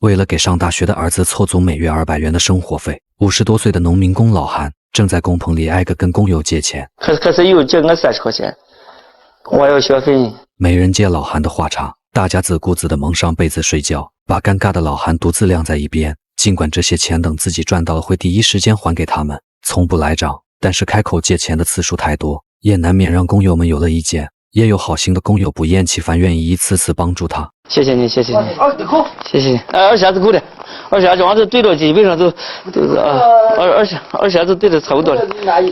为了给上大学的儿子凑足每月200元的生活费，50多岁的农民工老韩正在工棚里挨个跟工友借钱。可是又借我30块钱，我要学费。没人接老韩的话茬，大家自顾自地蒙上被子睡觉，把尴尬的老韩独自晾在一边。尽管这些钱等自己赚到了会第一时间还给他们，从不来账，但是开口借钱的次数太多，也难免让工友们有了意见。也有好心的工友不厌其烦，愿意一次次帮助他。谢谢你，谢谢你，谢谢你。二瞎子够的，二瞎子往这对着基本上都二瞎子对的差不多了。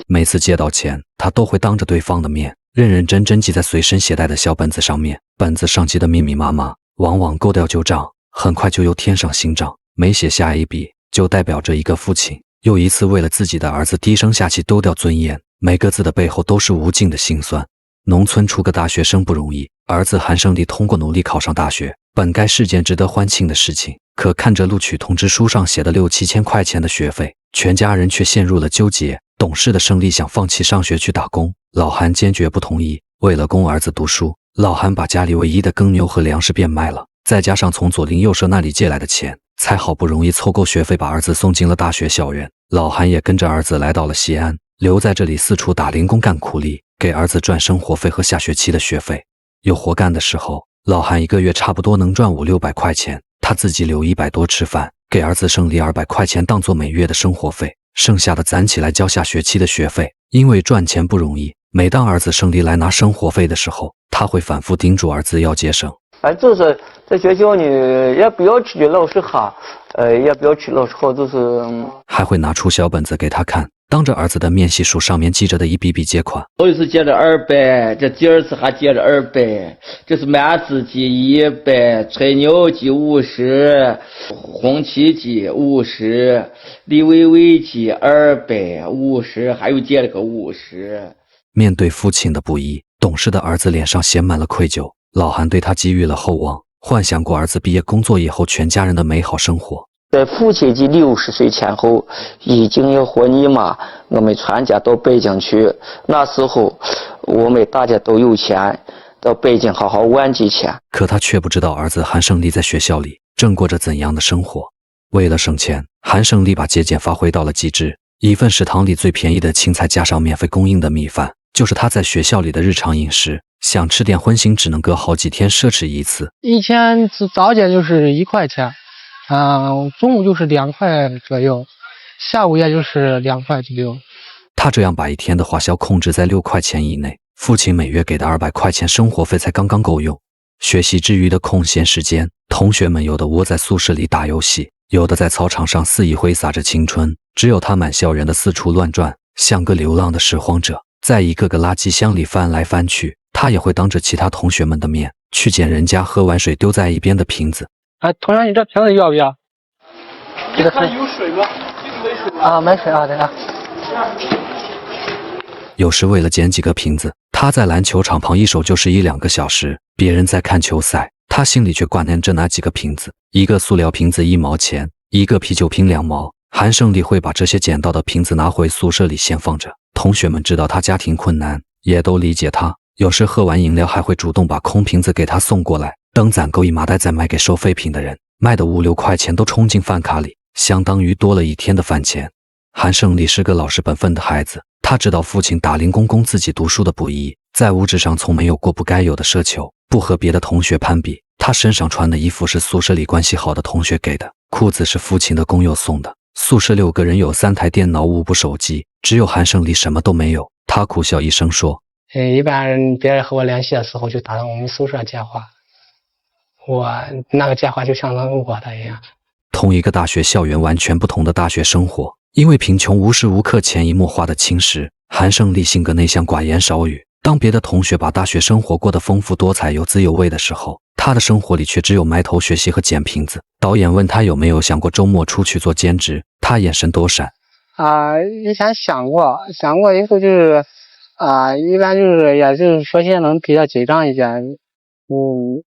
每次借到钱，他都会当着对方的面，认认真真记在随身携带的小本子上面。本子上记得密密麻麻，往往勾掉旧账，很快就又添上新账。每写下一笔，就代表着一个父亲又一次为了自己的儿子低声下气丢掉尊严。每个字的背后都是无尽的心酸。农村出个大学生不容易，儿子韩胜利通过努力考上大学，本该是件值得欢庆的事情。可看着录取通知书上写的6、7千块钱的学费，全家人却陷入了纠结。懂事的胜利想放弃上学去打工，老韩坚决不同意。为了供儿子读书，老韩把家里唯一的耕牛和粮食变卖了，再加上从左邻右舍那里借来的钱，才好不容易凑够学费，把儿子送进了大学校园。老韩也跟着儿子来到了西安，留在这里四处打零工干苦力，给儿子赚生活费和下学期的学费。有活干的时候，老韩一个月差不多能赚5、600块钱，他自己留100多吃饭，给儿子胜利200块钱当做每月的生活费，剩下的攒起来交下学期的学费。因为赚钱不容易，每当儿子胜利来拿生活费的时候，他会反复叮嘱儿子要节省。就是在学校呢，也不要吃的老是哈，也不要吃老是好，就是还会拿出小本子给他看，当着儿子的面细数上面记着的一笔笔借款。头一次借了200，这第二次还借了200，这是满字记100，吹牛记50，红旗记50，李伟伟记250，还有借了个50。面对父亲的不义，懂事的儿子脸上写满了愧疚。老韩对他给予了厚望，幻想过儿子毕业工作以后全家人的美好生活。在父亲节60岁前后，已经要和你妈我们全家到北京去。那时候我们大家都有钱，到北京好好玩几天。可他却不知道儿子韩胜利在学校里正过着怎样的生活。为了省钱，韩胜利把节俭发挥到了极致。一份食堂里最便宜的青菜加上免费供应的米饭，就是他在学校里的日常饮食。想吃点荤腥，只能隔好几天奢侈一次。以前早间就是1块钱，中午就是2块左右，下午也就是2块左右。他这样把一天的花销控制在6块钱以内，父亲每月给的200块钱生活费才刚刚够用。学习之余的空闲时间，同学们有的窝在宿舍里打游戏，有的在操场上肆意挥洒着青春，只有他满校园的四处乱转，像个流浪的拾荒者，在一个个垃圾箱里翻来翻去。他也会当着其他同学们的面去捡人家喝完水丢在一边的瓶子。同学，你这瓶子要不要？这个有水吗？没水啊，没水啊，对啊。有时为了捡几个瓶子，他在篮球场旁一守就是1、2个小时。别人在看球赛，他心里却挂念着那几个瓶子。一个塑料瓶子1毛钱，一个啤酒瓶2毛。韩胜利会把这些捡到的瓶子拿回宿舍里先放着。同学们知道他家庭困难，也都理解他。有时喝完饮料还会主动把空瓶子给他送过来，等攒够1麻袋再卖给收废品的人，卖的5、6块钱都冲进饭卡里，相当于多了一天的饭钱。韩胜利是个老实本分的孩子，他知道父亲打零工供自己读书的不易，在物质上从没有过不该有的奢求，不和别的同学攀比。他身上穿的衣服是宿舍里关系好的同学给的，裤子是父亲的工友送的。宿舍6个人有3台电脑5部手机，只有韩胜利什么都没有。他苦笑一声说，一般别人和我联系的时候就打到我们宿舍电话，我那个电话就相当于我的一样。同一个大学校园，完全不同的大学生活，因为贫穷无时无刻潜移默化的侵蚀。韩胜利性格内向，寡言少语。当别的同学把大学生活过得丰富多彩、有滋有味的时候，他的生活里却只有埋头学习和捡瓶子。导演问他有没有想过周末出去做兼职，他眼神躲闪。以前想过以后就是一般就是也就是学习能比较紧张一点，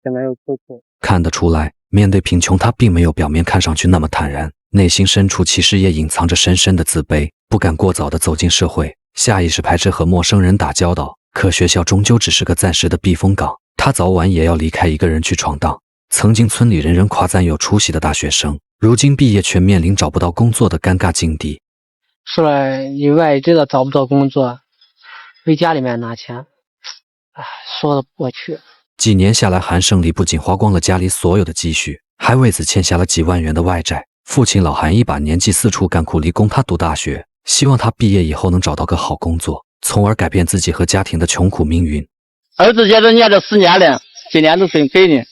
也没有出去。看得出来，面对贫穷，他并没有表面看上去那么坦然，内心深处其实也隐藏着深深的自卑，不敢过早地走进社会，下意识排斥和陌生人打交道。可学校终究只是个暂时的避风港，他早晚也要离开，一个人去闯荡。曾经村里人人夸赞有出息的大学生，如今毕业却面临找不到工作的尴尬境地。除了以外，真的找不到工作，为家里面拿钱，说得过去。几年下来，韩胜利不仅花光了家里所有的积蓄，还为此欠下了几万元的外债。父亲老韩一把年纪四处干苦力供他读大学，希望他毕业以后能找到个好工作，从而改变自己和家庭的穷苦命运。儿子现在念了4年了，今年都分配呢。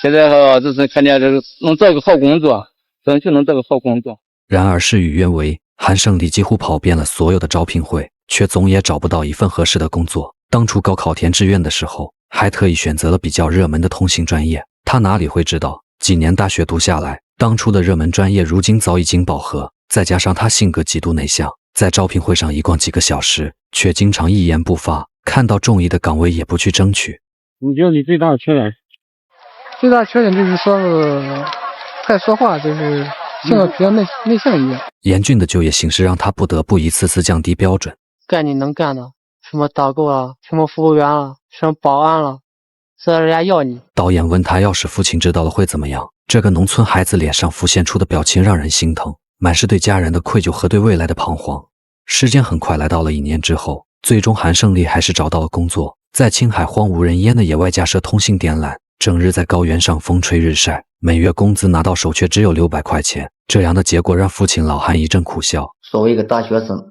现在就是肯定是能找个好工作，争取能找个好工作。然而事与愿违，韩胜利几乎跑遍了所有的招聘会，却总也找不到一份合适的工作。当初高考填志愿的时候，还特意选择了比较热门的通信专业。他哪里会知道，几年大学读下来，当初的热门专业如今早已经饱和。再加上他性格极度内向，在招聘会上一逛几个小时，却经常一言不发，看到中意的岗位也不去争取。你觉得你最大的缺点？最大的缺点就是说太说话，就是性格比较内向一点。严峻的就业形势让他不得不一次次降低标准。干你能干的，什么导购了，什么服务员了，什么保安了，只要人家要你。导演问他，要是父亲知道了会怎么样？这个农村孩子脸上浮现出的表情让人心疼，满是对家人的愧疚和对未来的彷徨。时间很快来到了1年之后，最终韩胜利还是找到了工作，在青海荒无人烟的野外架设通信电缆，整日在高原上风吹日晒，每月工资拿到手却只有600块钱。这样的结果让父亲老韩一阵苦笑。作为一个大学生，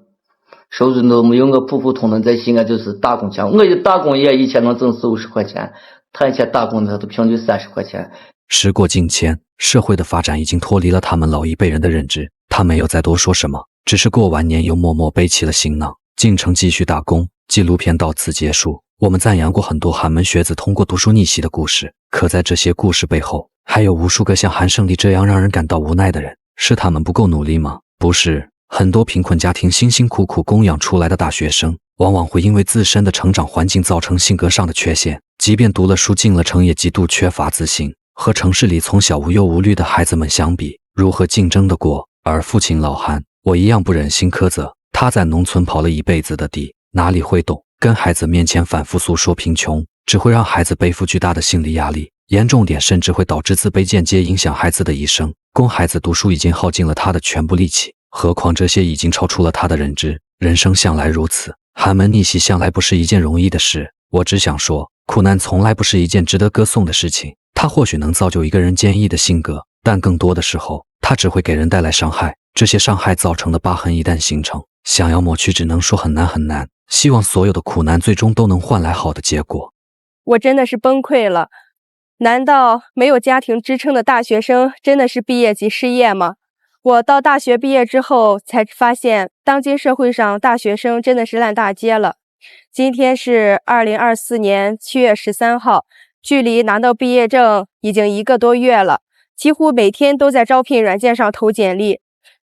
收入都没有我普普通通在西安就是打工强。我一打工也以前能挣40-50块钱，他以前打工他都平均30块钱。时过境迁，社会的发展已经脱离了他们老一辈人的认知。他没有再多说什么，只是过完年又默默背起了行囊，进城继续打工。纪录片到此结束。我们赞扬过很多寒门学子通过读书逆袭的故事，可在这些故事背后，还有无数个像韩胜利这样让人感到无奈的人。是他们不够努力吗？不是，很多贫困家庭辛辛苦苦供养出来的大学生，往往会因为自身的成长环境造成性格上的缺陷，即便读了书进了城，也极度缺乏自信。和城市里从小无忧无虑的孩子们相比，如何竞争得过？而父亲老韩，我一样不忍心苛责，他在农村跑了一辈子的地，哪里会懂？跟孩子面前反复诉说贫穷，只会让孩子背负巨大的心理压力，严重点甚至会导致自卑，间接影响孩子的一生。供孩子读书已经耗尽了他的全部力气，何况这些已经超出了他的认知。人生向来如此，寒门逆袭向来不是一件容易的事。我只想说，苦难从来不是一件值得歌颂的事情。它或许能造就一个人坚毅的性格，但更多的时候，它只会给人带来伤害。这些伤害造成的疤痕一旦形成，想要抹去只能说很难很难。希望所有的苦难最终都能换来好的结果。我真的是崩溃了。难道没有家庭支撑的大学生真的是毕业即失业吗？我到大学毕业之后才发现，当今社会上大学生真的是烂大街了。今天是2024年7月13号，距离拿到毕业证已经1个多月了，几乎每天都在招聘软件上投简历，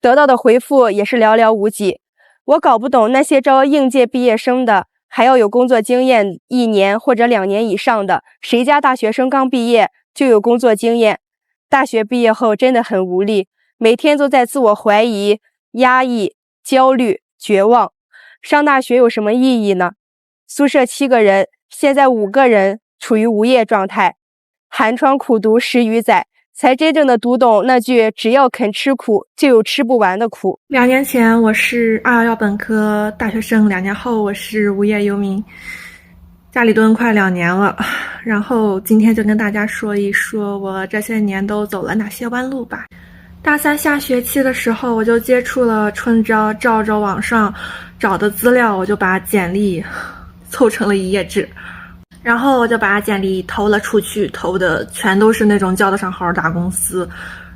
得到的回复也是寥寥无几。我搞不懂那些招应届毕业生的还要有工作经验1年或者2年以上的，谁家大学生刚毕业就有工作经验？大学毕业后真的很无力，每天都在自我怀疑、压抑、焦虑、绝望。上大学有什么意义呢？宿舍7个人，现在5个人处于无业状态，寒窗苦读10余载，才真正的读懂那句只要肯吃苦，就有吃不完的苦。2年前我是211本科大学生，2年后我是无业游民，家里蹲快2年了。然后今天就跟大家说一说我这些年都走了哪些弯路吧。大3下学期的时候，我就接触了春招，照着网上找的资料，我就把简历凑成了1页纸。然后我就把简历投了出去，投的全都是那种叫得上号大公司，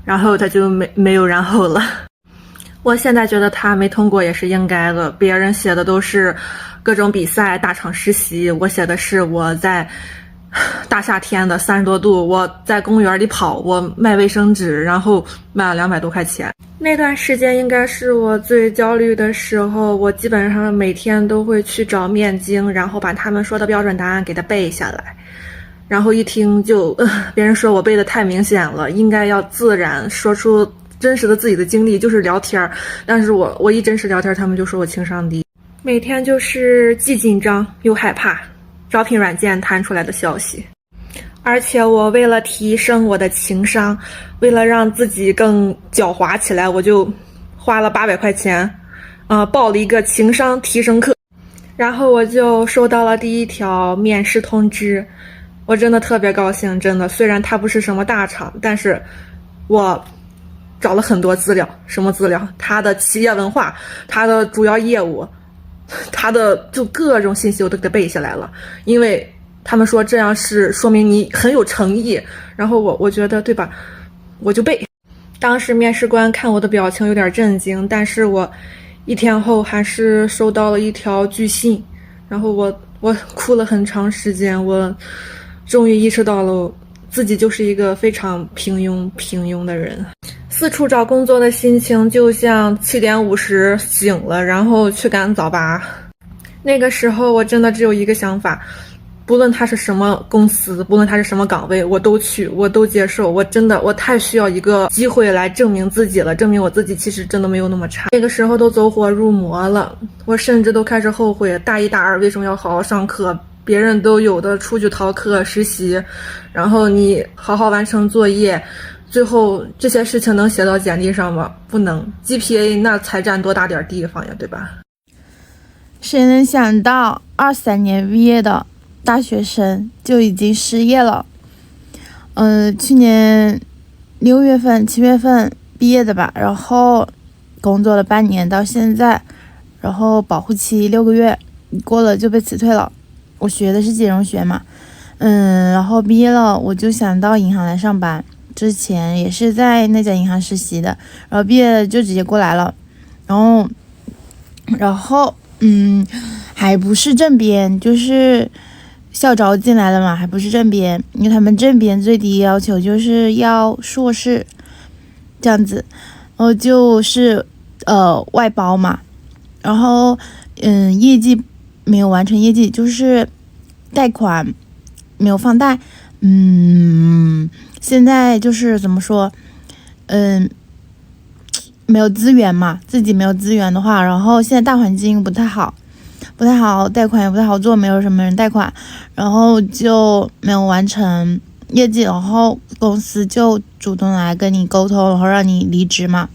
然后他就没有然后了。我现在觉得他没通过也是应该的，别人写的都是各种比赛、大厂实习，我写的是我在大夏天的30多度，我在公园里跑，我卖卫生纸，然后卖了200多块钱。那段时间应该是我最焦虑的时候，我基本上每天都会去找面经，然后把他们说的标准答案给它背下来，然后一听就别人说我背的太明显了，应该要自然说出真实的自己的经历，就是聊天，但是我一真实聊天，他们就说我情商低。每天就是既紧张又害怕招聘软件弹出来的消息。而且我为了提升我的情商，为了让自己更狡猾起来，我就花了800块钱，报了一个情商提升课。然后我就收到了第1条面试通知，我真的特别高兴，真的。虽然它不是什么大厂，但是我找了很多资料，什么资料？它的企业文化，它的主要业务，它的就各种信息我都给背下来了，因为他们说这样是说明你很有诚意。然后我觉得对吧，我就背。当时面试官看我的表情有点震惊，但是我1天后还是收到了1条拒信，然后我哭了很长时间，我终于意识到了自己就是一个非常平庸的人。四处找工作的心情就像7点50醒了，然后去赶早八。那个时候我真的只有一个想法，不论它是什么公司，不论它是什么岗位，我都去，我都接受。我太需要一个机会来证明自己了，证明我自己其实真的没有那么差。那个时候都走火入魔了，我甚至都开始后悔大1大2为什么要好好上课，别人都有的出去逃课实习，然后你好好完成作业，最后这些事情能写到简历上吗？不能。 GPA 那才占多大点地方呀，对吧？谁能想到23年毕业的大学生就已经失业了。去年6月份7月份毕业的吧，然后工作了半年到现在，然后保护期6个月过了就被辞退了。我学的是金融学嘛，然后毕业了我就想到银行来上班，之前也是在那家银行实习的，然后毕业了就直接过来了，然后还不是正编，就是校招进来了嘛，还不是正编，因为他们正编最低要求就是要硕士这样子，然后就是外包嘛，然后业绩没有完成，业绩就是贷款没有放贷，现在就是怎么说，没有资源嘛，自己没有资源的话，然后现在大环境不太好，贷款也不太好做，没有什么人贷款，然后就没有完成业绩，然后公司就主动来跟你沟通，然后让你离职嘛，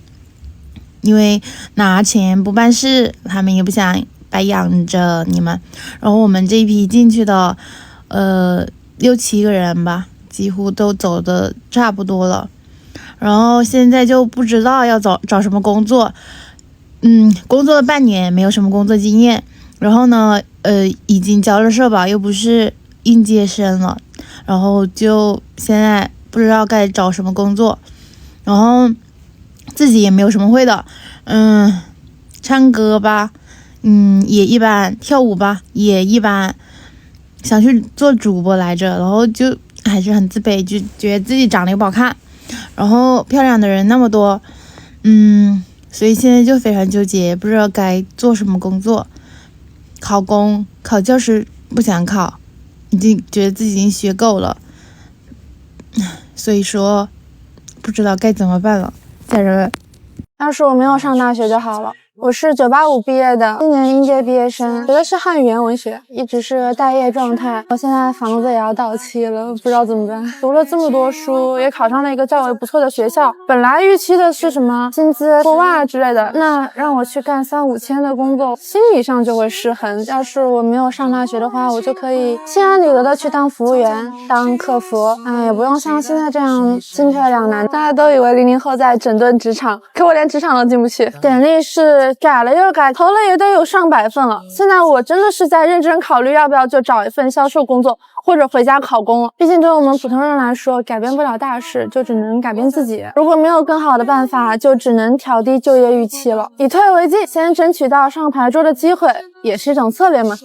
因为拿钱不办事，他们也不想白养着你们。然后我们这一批进去的6、7个人吧，几乎都走的差不多了，然后现在就不知道要找什么工作，工作了半年没有什么工作经验，然后呢已经交了社保，又不是应届生了，然后就现在不知道该找什么工作，然后自己也没有什么会的，唱歌吧也一般，跳舞吧也一般，想去做主播来着，然后就还是很自卑，就觉得自己长得又不好看，然后漂亮的人那么多，所以现在就非常纠结，不知道该做什么工作。考教师不想考，已经觉得自己已经学够了，所以说不知道该怎么办了。家人们，要是我没有上大学就好了。我是985毕业的，今年应届毕业生，学的是汉语言文学，一直是待业状态。我现在房子也要到期了，不知道怎么办。读了这么多书，也考上了一个较为不错的学校，本来预期的是什么薪资破万之类的，那让我去干3、5千的工作，心理上就会失衡。要是我没有上大学的话，我就可以心安理得的去当服务员、当客服，也不用像现在这样进退两难。大家都以为00后在整顿职场，可我连职场都进不去。简历是改了又改，投了也得有上百份了。现在我真的是在认真考虑要不要就找一份销售工作，或者回家考公了。毕竟对我们普通人来说，改变不了大事，就只能改变自己。如果没有更好的办法，就只能调低就业预期了。以退为进，先争取到上牌桌的机会，也是一种策略嘛。